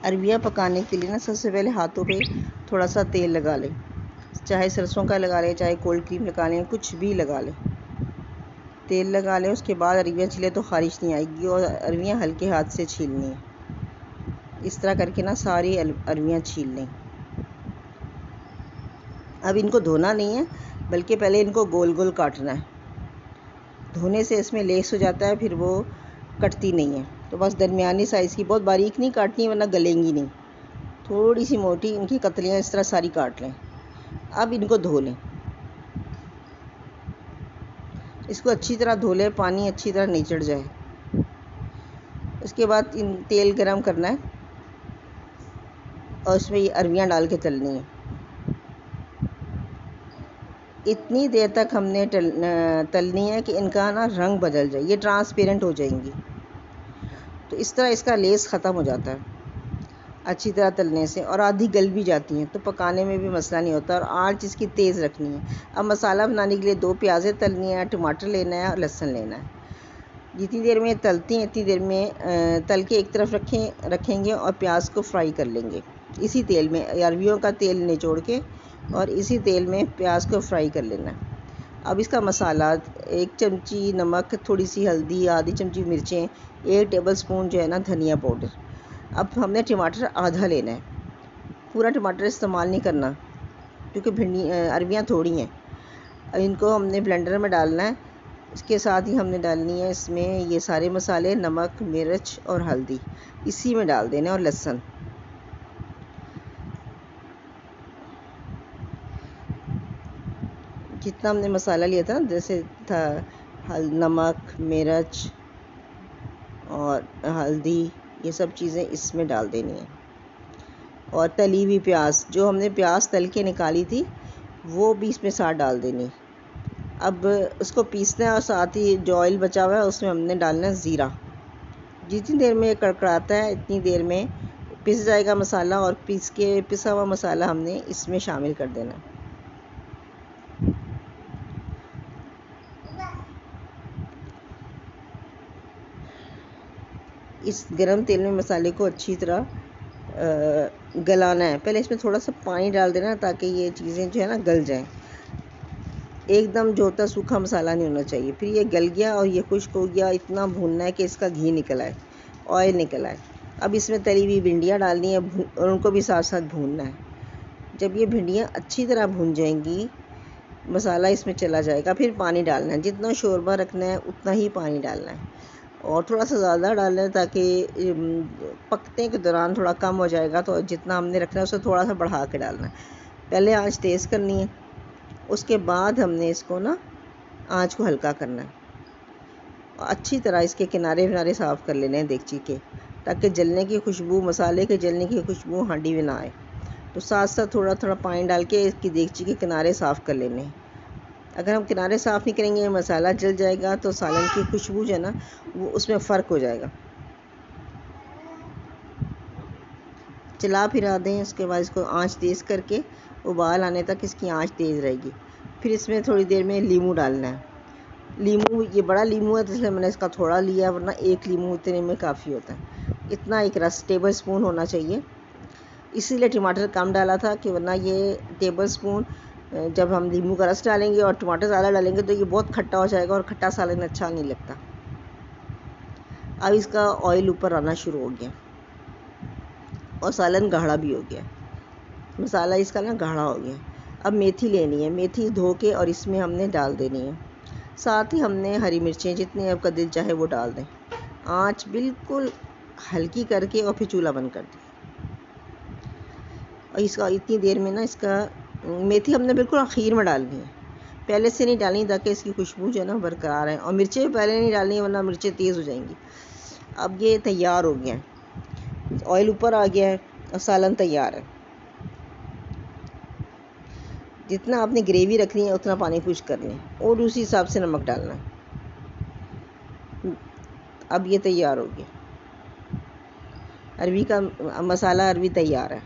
Arabia पकाने के लिए ना सबसे पहले हाथों पे थोड़ा सा तेल लगा लें, चाहे सरसों का लगा लें, चाहे कोल्ड क्रीम लगा लें, कुछ भी लगा लें। तेल लगा लें, उसके बाद अरबियाँ छिले तो ख़ारिश नहीं आएगी और अरबियाँ हल्के हाथ से छीलनी है। इस तरह करके ना सारी अरबियाँ छील लें। अब इनको धोना नहीं है, बल्कि पहले इनको गोल गोल काटना है। धोने से इसमें लेस हो जाता है, फिर वो कटती नहीं है। तो बस दरमियानी साइज़ की, बहुत बारीक नहीं काटनी वरना गलेंगी नहीं। थोड़ी सी मोटी इनकी कतलियाँ इस तरह सारी काट लें। अब इनको धो लें, इसको अच्छी तरह धो लें, पानी अच्छी तरह निचड़ जाए। उसके बाद इन तेल गरम करना है और उसमें ये अरबियाँ डाल के तलनी है। इतनी देर तक हमने तलनी है कि इनका ना रंग बदल जाए, ये ट्रांसपेरेंट हो जाएंगी। तो इस तरह इसका लेस ख़त्म हो जाता है अच्छी तरह तलने से, और आधी गल भी जाती हैं, तो पकाने में भी मसला नहीं होता। और आंच इसकी तेज़ रखनी है। अब मसाला बनाने के लिए 2 प्याज़ें तलनी है, टमाटर लेना है और लहसुन लेना है। जितनी देर में तलती हैं इतनी देर में तल के एक तरफ रखेंगे और प्याज को फ्राई कर लेंगे इसी तेल में। अरबियों का तेल निचोड़ के और इसी तेल में प्याज को फ्राई कर लेना है। अब इसका मसाला 1 चमची नमक, थोड़ी सी हल्दी, आधी चमची मिर्चें, 1 टेबलस्पून जो है ना धनिया पाउडर। अब हमने टमाटर आधा लेना है, पूरा टमाटर इस्तेमाल नहीं करना क्योंकि अरबियाँ थोड़ी हैं। अब इनको हमने ब्लेंडर में डालना है। इसके साथ ही हमने डालनी है इसमें ये सारे मसाले, नमक, मिर्च और हल्दी इसी में डाल देना, और लहसुन। जितना हमने मसाला लिया था, जैसे था नमक, मिर्च और हल्दी, ये सब चीज़ें इसमें डाल देनी है। और तली हुई प्याज, जो हमने प्याज तल के निकाली थी, वो भी इसमें साथ डाल देनी। अब उसको पीसना है और साथ ही जो ऑयल बचा हुआ है उसमें हमने डालना है ज़ीरा। जितनी देर में ये कड़कड़ाता है इतनी देर में पिस जाएगा मसाला, और पिसा हुआ मसाला हमने इसमें शामिल कर देना है। इस गरम तेल में मसाले को अच्छी तरह गलाना है। पहले इसमें थोड़ा सा पानी डाल देना ताकि ये चीज़ें जो है ना गल जाएं। एकदम जो होता सूखा मसाला नहीं होना चाहिए। फिर ये गल गया और ये खुश्क हो गया, इतना भूनना है कि इसका घी निकल आए, ऑयल निकल आए। अब इसमें तली हुई भिंडियाँ डालनी है और उनको भी साथ साथ भूनना है। जब ये भिंडियाँ अच्छी तरह भून जाएंगी, मसाला इसमें चला जाएगा, फिर पानी डालना है। जितना शोरबा रखना है उतना ही पानी डालना है, और थोड़ा सा ज़्यादा डालना है ताकि पकने के दौरान थोड़ा कम हो जाएगा। तो जितना हमने रखना है उससे थोड़ा सा बढ़ा के डालना है। पहले आंच तेज़ करनी है, उसके बाद हमने इसको ना आंच को हल्का करना है। अच्छी तरह इसके किनारे साफ़ कर लेने हैं देगची के, ताकि जलने की खुशबू, मसाले के जलने की खुशबू हांडी में ना आए। तो साथ साथ थोड़ा थोड़ा पानी डाल के इसकी देगची के किनारे साफ़ कर लेने हैं। अगर हम किनारे साफ़ नहीं करेंगे मसाला जल जाएगा, तो सालन की खुशबू जो है ना वो उसमें फ़र्क हो जाएगा। चला फिरा दें, उसके बाद इसको आंच तेज़ करके उबाल आने तक इसकी आंच तेज़ रहेगी। फिर इसमें थोड़ी देर में लीमू डालना है। लीमू, ये बड़ा लीमू है तो इसलिए मैंने इसका थोड़ा लिया, वरना 1 लीमू इतने में काफ़ी होता है। इतना एक रस टेबल स्पून होना चाहिए, इसीलिए टमाटर कम डाला था कि वरना ये टेबल स्पून जब हम लीमू का रस डालेंगे और टमाटर ज़्यादा डालेंगे तो ये बहुत खट्टा हो जाएगा और खट्टा सालन अच्छा नहीं लगता। अब इसका ऑयल ऊपर आना शुरू हो गया और सालन गाढ़ा भी हो गया, मसाला इसका ना गाढ़ा हो गया। अब मेथी लेनी है, मेथी धो के और इसमें हमने डाल देनी है। साथ ही हमने हरी मिर्चें, जितनी आपका दिल चाहे वो डाल दें। आंच बिल्कुल हल्की करके और फिर चूल्हा बंद कर दें। और इसका इतनी देर में ना इसका मेथी हमने बिल्कुल आखिर में डालनी है, पहले से नहीं डालनी, ताकि इसकी खुशबू जो है ना बरकरार है। और मिर्चें भी पहले नहीं डालनी है वरना मिर्चें तेज़ हो जाएंगी। अब ये तैयार हो गया है, ऑयल ऊपर आ गया है और सालन तैयार है। जितना आपने ग्रेवी रखनी है उतना पानी खुश कर लें और उसी हिसाब से नमक डालना है। अब ये तैयार हो गया, अरबी का मसाला अरबी तैयार है।